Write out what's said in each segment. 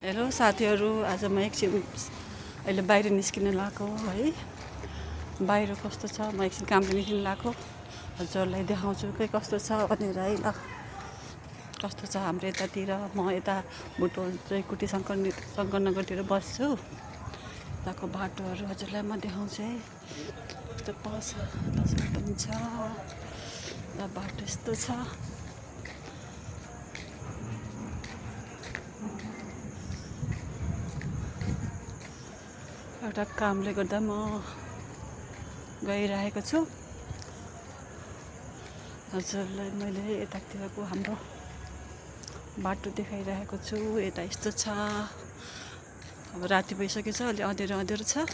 Hello साथीहरू, आज म एकछिन अहिले बाहिर निस्किन लागेको है। बाहिर कस्तो छ, म एकछिन कामले निस्किन लागेको। हजुरहरूलाई देखाउँछु के कस्तो छ भनेर है। ल कस्तो छ हाम्रो यतातिर। म यता बुटोल जयकुटी शङ्करनगरतिर बस्छु। यताको बाटोहरू हजुरलाई म देखाउँछु है। यस्तो पनि छ, बाटो यस्तो छ। एउटा कामले गर्दा म गइरहेको छु। हजुरलाई मैले यतातिरको हाम्रो बाटो देखाइरहेको छु। यता यस्तो छ। अब राति भइसकेको छ, अलि अँध्यारो छ।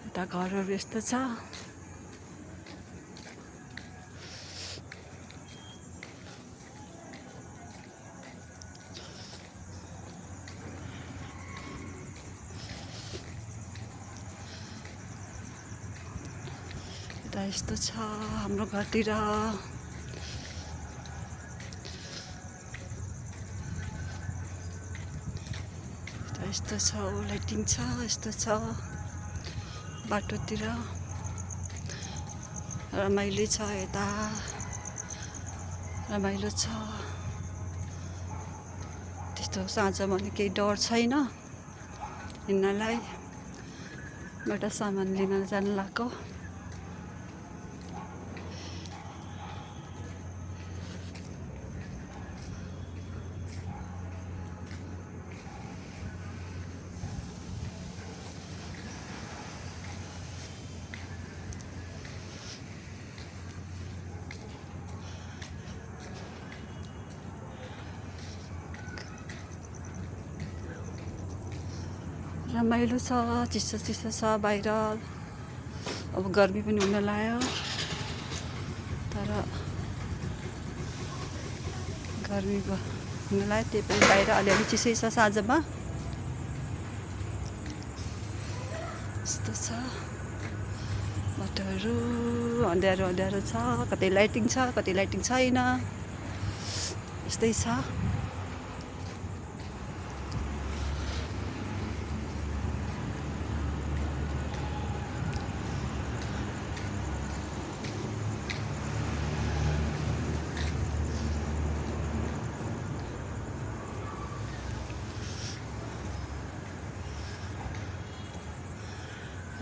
यता घरहरू यस्तो छ। यता यस्तो छ हाम्रो घरतिर। यस्तो छ, लाइटिङ छ, यस्तो छ बाटोतिर। रमाइलो छ, यता रमाइलो छ। त्यस्तो साँझमा नि केही डर छैन हिँड्नलाई। एउटा सामान लिन जान लागेको। रमाइलो छ, चिसो छ बाहिर। अब गर्मी पनि हुन लाग्यो, तर गर्मी हुन लाग्यो त्यही पनि बाहिर अलिअलि चिसै छ साँझमा। यस्तो छ बाटोहरू, अँध्यारो छ। कतै लाइटिङ छ, कतै लाइटिङ छैन, यस्तै छ।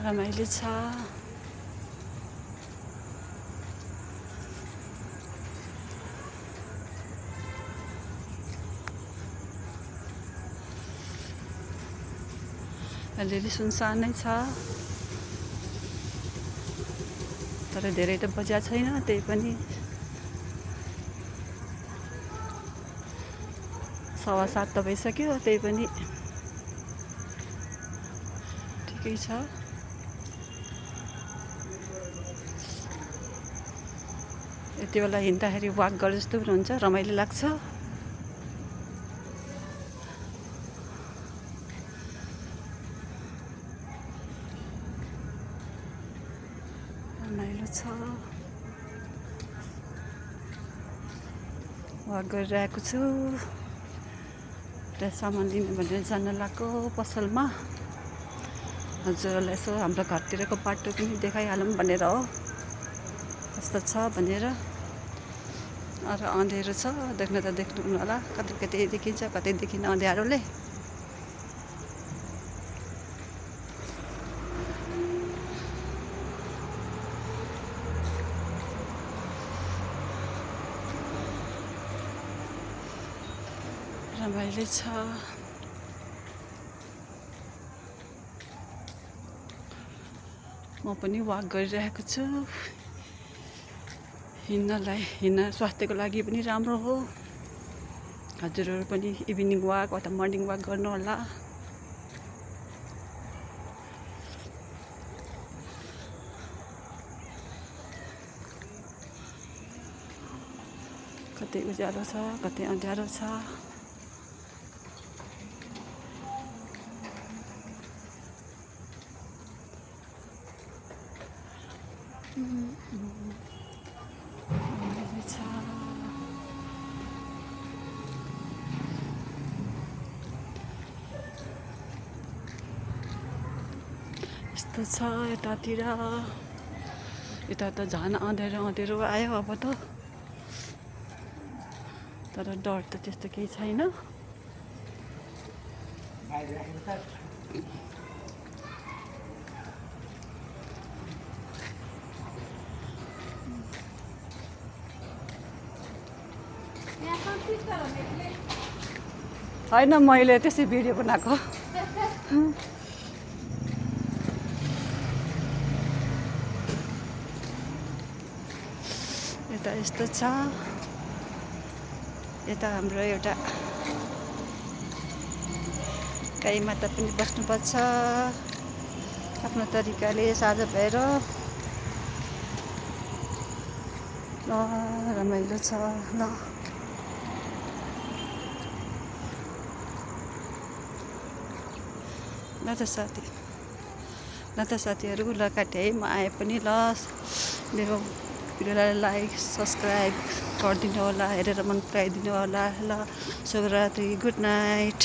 रमाइलो छ। अलिअलि सुनसानै छ, तर धेरै त बजार छैन। त्यही पनि 7:15 त भइसक्यो, त्यही पनि ठिकै छ। यति बेला हिँड्दाखेरि वाक गरे जस्तो पनि हुन्छ, रमाइलो लाग्छ। रमाइलो छ। वाक गरिरहेको छु। एउटा सामान लिनु भनेर जान लागेको पसलमा। हजुरहरूलाई यसो हाम्रो घरतिरको बाटो पनि देखाइहालौँ भनेर हो, कस्तो छ भनेर। अरू अँध्यारो छ, देख्न त देख्नु होला। कतै देखिन्छ, कतै देखिन अँध्यारोले। रमाइलो छ। म पनि वाक गरिरहेको छु। हिँड्न स्वास्थ्यको लागि पनि राम्रो हो। हजुरहरू पनि इभिनिङ वाक अथवा मर्निङ वाक गर्नुहोला। कतै उज्यालो छ, कतै अँध्यारो छ। रमाइलो छ। यस्तो छ यतातिर। यता त झन् अँध्यारो आयो अब त, तर डर त त्यस्तो केही छैन। होइन मैले त्यसै भिडियो बनाएको। यता यस्तो छ। यता हाम्रो एउटा गाई माता पनि बस्नुपर्छ आफ्नो तरिकाले साझा भएर। ल रमाइलो छ। ल त साथीहरू ल काटे है, म आए पनि ल मेरो भिडियोलाई लाइक सब्सक्राइब गरिदिनु होला, हेरेर मन पराइदिनु होला। ल शुभरात्रि, गुड नाइट।